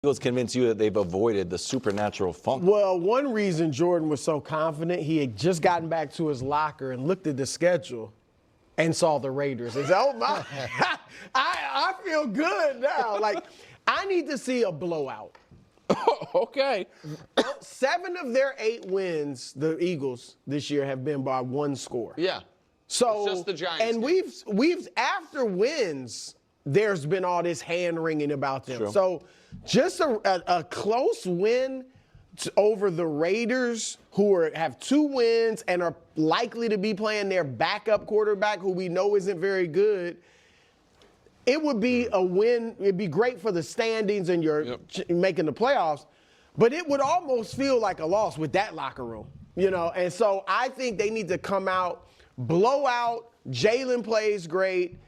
Eagles convince you that they've avoided the supernatural funk? Well, one reason Jordan was so confident, he had just gotten back to his locker and looked at the schedule and saw the Raiders. And said, oh, my, I feel good now. Like, I need to see a blowout. Okay. 7 of their 8 wins, the Eagles, this year have been by 1 score. Yeah. So, it's just the Giants. And we've after wins, there's been all this hand wringing about them. True. So just a close win over the Raiders, who have 2 wins and are likely to be playing their backup quarterback, who we know isn't very good. It would be a win. It'd be great for the standings and you're making the playoffs, but it would almost feel like a loss with that locker room, you know? And so I think they need to come out, blow out. Jalen plays great.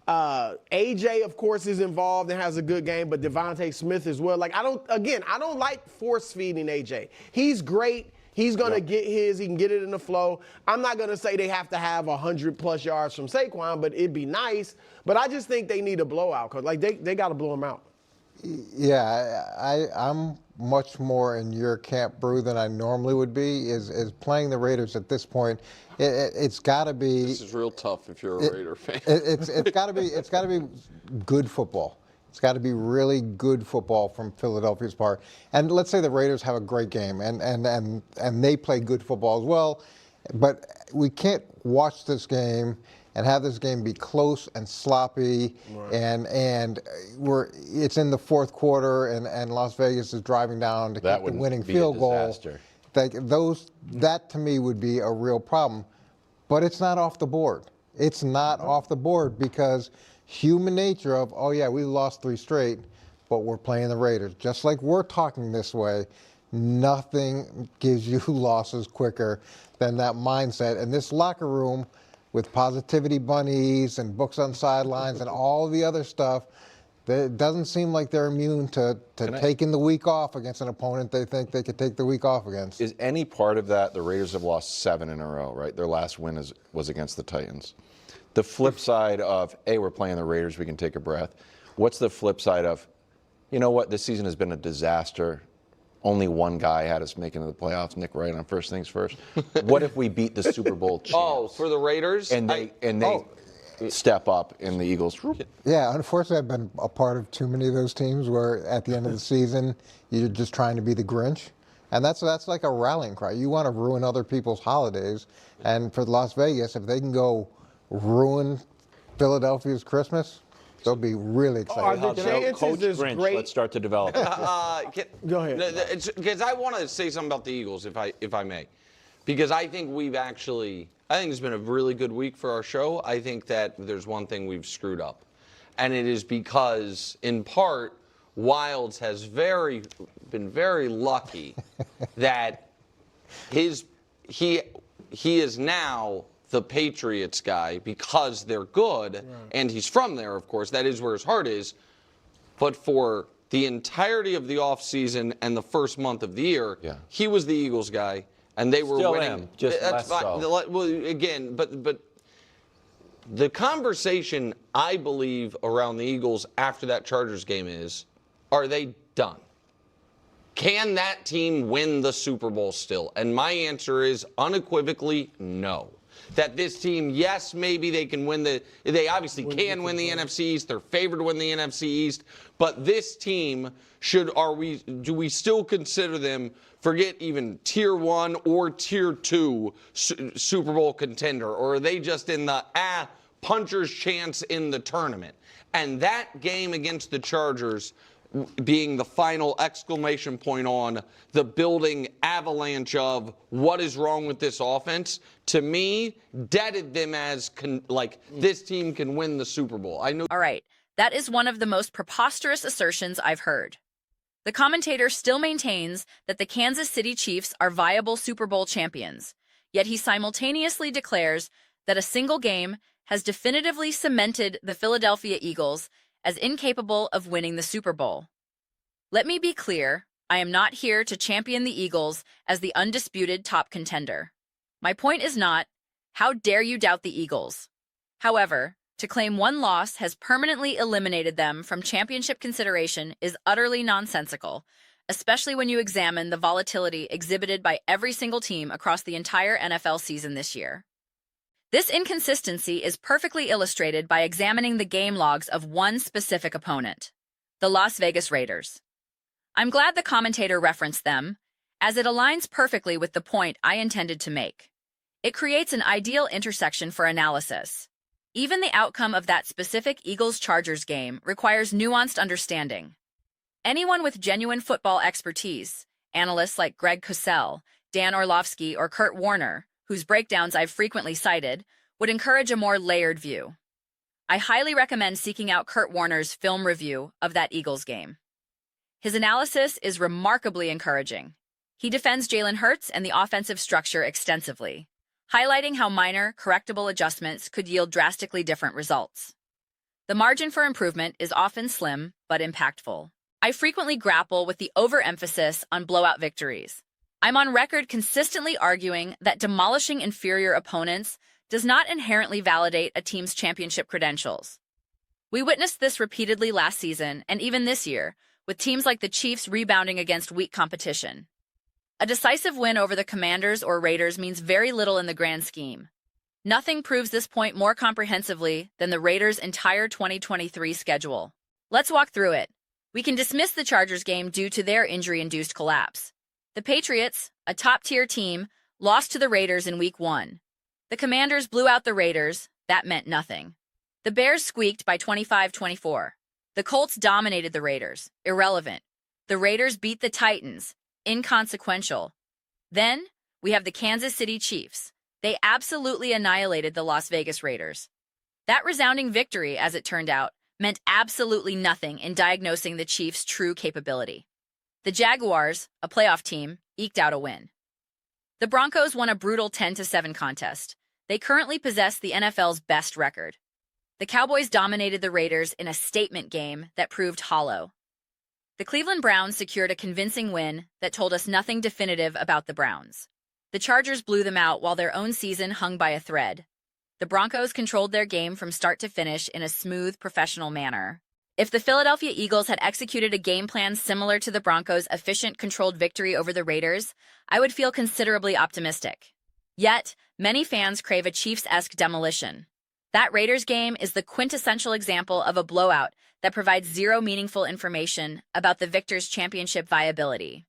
AJ, of course, is involved and has a good game, but Devontae Smith as well. Like, I don't like force-feeding AJ. He's great. He's going to get his. He can get it in the flow. I'm not going to say they have to have 100-plus yards from Saquon, but it'd be nice. But I just think they need a blowout because, like, they got to blow him out. Yeah, I'm much more in your camp, Brew, than I normally would be, is playing the Raiders at this point. It's got to be. This is real tough if you're a Raider fan. It's got to be good football. It's got to be really good football from Philadelphia's part. And let's say the Raiders have a great game and they play good football as well. But we can't watch this game and have this game be close and sloppy, and it's in the fourth quarter and Las Vegas is driving down to get the winning field goal. That to me would be a real problem. But it's not off the board. It's not off the board because human nature of, oh yeah, we lost 3 straight, but we're playing the Raiders. Just like we're talking this way, nothing gives you losses quicker than that mindset. And this locker room with positivity bunnies and books on sidelines and all the other stuff, it doesn't seem like they're immune to taking the week off against an opponent they think they could take the week off against. Is any part of that, the Raiders have lost 7 in a row, right? Their last win was against the Titans. The flip side of, hey, we're playing the Raiders, we can take a breath. What's the flip side of, you know what, this season has been a disaster. Only one guy had us making the playoffs, Nick Wright on First Things First. What if we beat the Super Bowl champs? Oh, for the Raiders? And they step up in the Eagles. Yeah, unfortunately, I've been a part of too many of those teams where at the end of the season, you're just trying to be the Grinch. And that's like a rallying cry. You want to ruin other people's holidays. And for Las Vegas, if they can go ruin Philadelphia's Christmas, they'll be really excited. Are the chances Coach is Grinch, great? Let's start to develop. Go ahead. Because I want to say something about the Eagles, if I may. Because I think I think it's been a really good week for our show. I think that there's one thing we've screwed up. And it is because, in part, Wildes has been very lucky that he is now the Patriots guy because they're good, and he's from there, of course. That is where his heart is. But for the entirety of the offseason and the first month of the year, he was the Eagles guy, and they were Still winning. am, just less so. Well, again, but the conversation, I believe, around the Eagles after that Chargers game is, are they done? Can that team win the Super Bowl still? And my answer is unequivocally no. That this team, yes, maybe they can win they obviously can win the NFC East. They're favored to win the NFC East. But this team, do we still consider them, forget even tier 1 or tier 2 Super Bowl contender? Or are they just in the puncher's chance in the tournament? And that game against the Chargers being the final exclamation point on the building avalanche of what is wrong with this offense, to me, deaded them as this team can win the Super Bowl. I know. All right, that is one of the most preposterous assertions I've heard. The commentator still maintains that the Kansas City Chiefs are viable Super Bowl champions, yet he simultaneously declares that a single game has definitively cemented the Philadelphia Eagles as incapable of winning the Super Bowl. Let me be clear, I am not here to champion the Eagles as the undisputed top contender. My point is not, how dare you doubt the Eagles? However, to claim one loss has permanently eliminated them from championship consideration is utterly nonsensical, especially when you examine the volatility exhibited by every single team across the entire NFL season this year. This inconsistency is perfectly illustrated by examining the game logs of one specific opponent, the Las Vegas Raiders. I'm glad the commentator referenced them, as it aligns perfectly with the point I intended to make. It creates an ideal intersection for analysis. Even the outcome of that specific Eagles-Chargers game requires nuanced understanding. Anyone with genuine football expertise, analysts like Greg Cosell, Dan Orlovsky, or Kurt Warner, whose breakdowns I've frequently cited, would encourage a more layered view. I highly recommend seeking out Kurt Warner's film review of that Eagles game. His analysis is remarkably encouraging. He defends Jalen Hurts and the offensive structure extensively, highlighting how minor, correctable adjustments could yield drastically different results. The margin for improvement is often slim but impactful. I frequently grapple with the overemphasis on blowout victories. I'm on record consistently arguing that demolishing inferior opponents does not inherently validate a team's championship credentials. We witnessed this repeatedly last season and even this year, with teams like the Chiefs rebounding against weak competition. A decisive win over the Commanders or Raiders means very little in the grand scheme. Nothing proves this point more comprehensively than the Raiders' entire 2023 schedule. Let's walk through it. We can dismiss the Chargers game due to their injury-induced collapse. The Patriots, a top-tier team, lost to the Raiders in Week 1. The Commanders blew out the Raiders. That meant nothing. The Bears squeaked by 25-24. The Colts dominated the Raiders. Irrelevant. The Raiders beat the Titans. Inconsequential. Then, we have the Kansas City Chiefs. They absolutely annihilated the Las Vegas Raiders. That resounding victory, as it turned out, meant absolutely nothing in diagnosing the Chiefs' true capability. The Jaguars, a playoff team, eked out a win. The Broncos won a brutal 10-7 contest. They currently possess the NFL's best record. The Cowboys dominated the Raiders in a statement game that proved hollow. The Cleveland Browns secured a convincing win that told us nothing definitive about the Browns. The Chargers blew them out while their own season hung by a thread. The Broncos controlled their game from start to finish in a smooth, professional manner. If the Philadelphia Eagles had executed a game plan similar to the Broncos' efficient, controlled victory over the Raiders, I would feel considerably optimistic. Yet, many fans crave a Chiefs-esque demolition. That Raiders game is the quintessential example of a blowout that provides zero meaningful information about the victor's championship viability.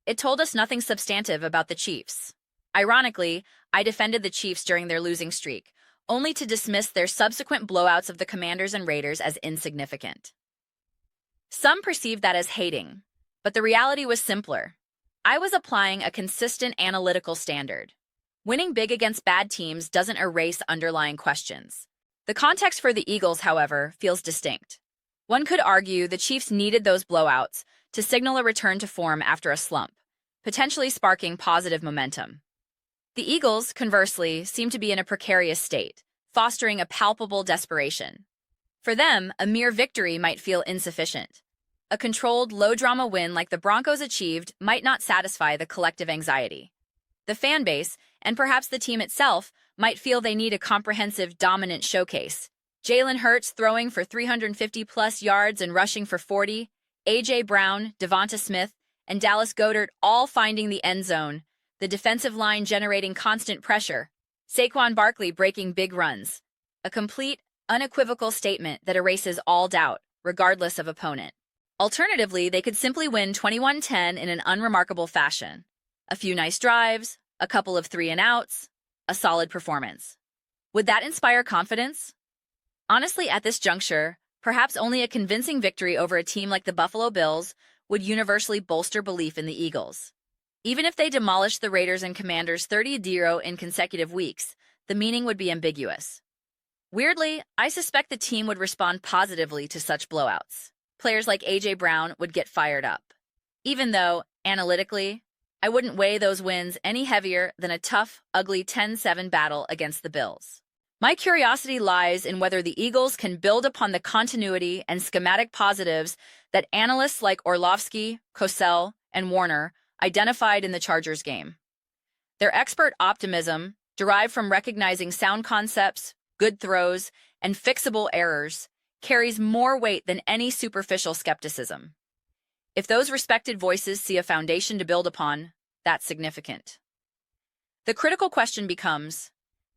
It told us nothing substantive about the Chiefs. Ironically, I defended the Chiefs during their losing streak, only to dismiss their subsequent blowouts of the Commanders and Raiders as insignificant. Some perceived that as hating, but the reality was simpler. I was applying a consistent analytical standard. Winning big against bad teams doesn't erase underlying questions. The context for the Eagles, however, feels distinct. One could argue the Chiefs needed those blowouts to signal a return to form after a slump, potentially sparking positive momentum. The Eagles, conversely, seem to be in a precarious state, fostering a palpable desperation. For them, a mere victory might feel insufficient. A controlled, low-drama win like the Broncos achieved might not satisfy the collective anxiety. The fan base, and perhaps the team itself, might feel they need a comprehensive, dominant showcase. Jalen Hurts throwing for 350-plus yards and rushing for 40, A.J. Brown, Devonta Smith, and Dallas Goedert all finding the end zone, the defensive line generating constant pressure, Saquon Barkley breaking big runs. A complete, unequivocal statement that erases all doubt, regardless of opponent. Alternatively, they could simply win 21-10 in an unremarkable fashion. A few nice drives, a couple of 3-and-outs, a solid performance. Would that inspire confidence? Honestly, at this juncture, perhaps only a convincing victory over a team like the Buffalo Bills would universally bolster belief in the Eagles. Even if they demolished the Raiders and Commanders 30-0 in consecutive weeks, the meaning would be ambiguous. Weirdly, I suspect the team would respond positively to such blowouts. Players like A.J. Brown would get fired up. Even though, analytically, I wouldn't weigh those wins any heavier than a tough, ugly 10-7 battle against the Bills. My curiosity lies in whether the Eagles can build upon the continuity and schematic positives that analysts like Orlovsky, Cosell, and Warner identified in the Chargers game. Their expert optimism, derived from recognizing sound concepts, good throws, and fixable errors carries more weight than any superficial skepticism. If those respected voices see a foundation to build upon, that's significant. The critical question becomes,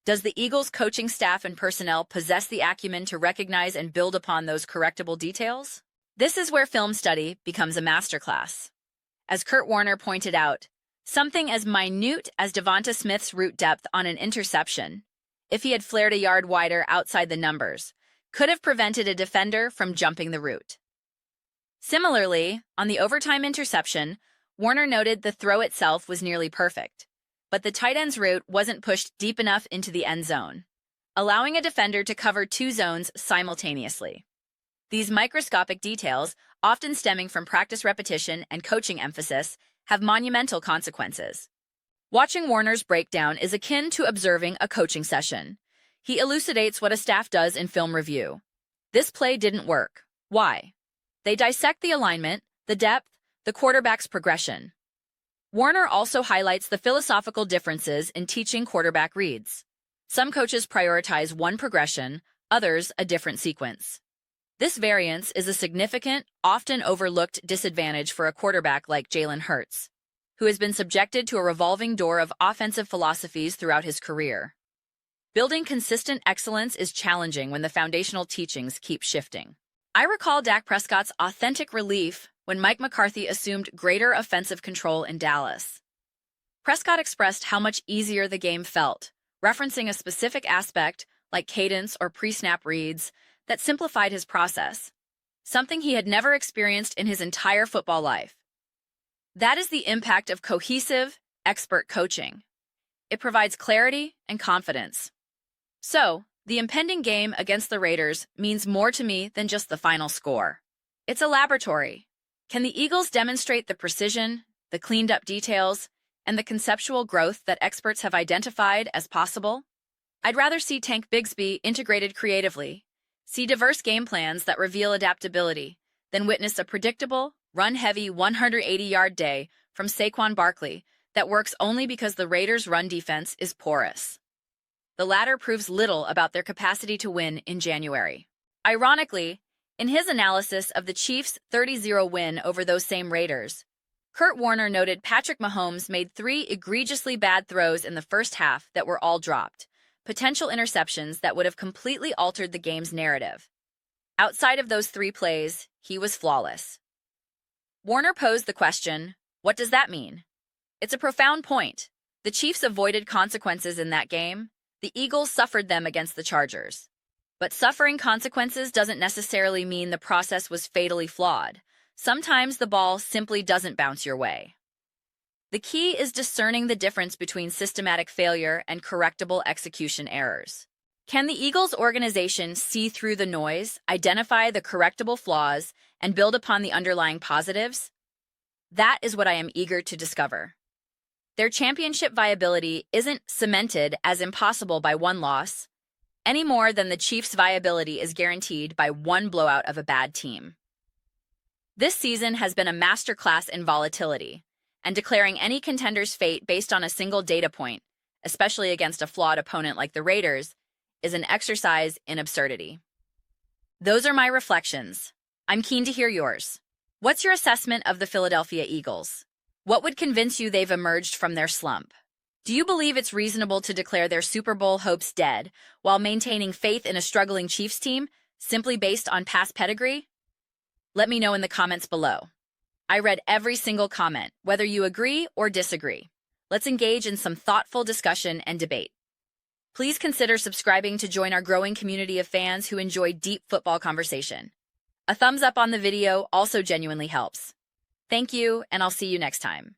does the Eagles' coaching staff and personnel possess the acumen to recognize and build upon those correctable details? This is where film study becomes a masterclass. As Kurt Warner pointed out, something as minute as Devonta Smith's route depth on an interception, if he had flared a yard wider outside the numbers, could have prevented a defender from jumping the route. Similarly, on the overtime interception, Warner noted the throw itself was nearly perfect, but the tight end's route wasn't pushed deep enough into the end zone, allowing a defender to cover two zones simultaneously. These microscopic details, often stemming from practice repetition and coaching emphasis, have monumental consequences. Watching Warner's breakdown is akin to observing a coaching session. He elucidates what a staff does in film review. This play didn't work. Why? They dissect the alignment, the depth, the quarterback's progression. Warner also highlights the philosophical differences in teaching quarterback reads. Some coaches prioritize one progression, others a different sequence. This variance is a significant, often overlooked disadvantage for a quarterback like Jalen Hurts, who has been subjected to a revolving door of offensive philosophies throughout his career. Building consistent excellence is challenging when the foundational teachings keep shifting. I recall Dak Prescott's authentic relief when Mike McCarthy assumed greater offensive control in Dallas. Prescott expressed how much easier the game felt, referencing a specific aspect, like cadence or pre-snap reads, that simplified his process, something he had never experienced in his entire football life. That is the impact of cohesive, expert coaching. It provides clarity and confidence. So, the impending game against the Raiders means more to me than just the final score. It's a laboratory. Can the Eagles demonstrate the precision, the cleaned-up details, and the conceptual growth that experts have identified as possible? I'd rather see Tank Bigsby integrated creatively, see diverse game plans that reveal adaptability, than witness a predictable, run-heavy 180-yard day from Saquon Barkley that works only because the Raiders' run defense is porous. The latter proves little about their capacity to win in January. Ironically, in his analysis of the Chiefs' 30-0 win over those same Raiders, Kurt Warner noted Patrick Mahomes made 3 egregiously bad throws in the first half that were all dropped, potential interceptions that would have completely altered the game's narrative. Outside of those 3 plays, he was flawless. Warner posed the question, what does that mean? It's a profound point. The Chiefs avoided consequences in that game. The Eagles suffered them against the Chargers. But suffering consequences doesn't necessarily mean the process was fatally flawed. Sometimes the ball simply doesn't bounce your way. The key is discerning the difference between systematic failure and correctable execution errors. Can the Eagles organization see through the noise, identify the correctable flaws, and build upon the underlying positives? That is what I am eager to discover. Their championship viability isn't cemented as impossible by one loss, any more than the Chiefs' viability is guaranteed by one blowout of a bad team. This season has been a masterclass in volatility, and declaring any contender's fate based on a single data point, especially against a flawed opponent like the Raiders, is an exercise in absurdity. Those are my reflections. I'm keen to hear yours. What's your assessment of the Philadelphia Eagles? What would convince you they've emerged from their slump? Do you believe it's reasonable to declare their Super Bowl hopes dead while maintaining faith in a struggling Chiefs team simply based on past pedigree? Let me know in the comments below. I read every single comment, whether you agree or disagree. Let's engage in some thoughtful discussion and debate. Please consider subscribing to join our growing community of fans who enjoy deep football conversation. A thumbs up on the video also genuinely helps. Thank you, and I'll see you next time.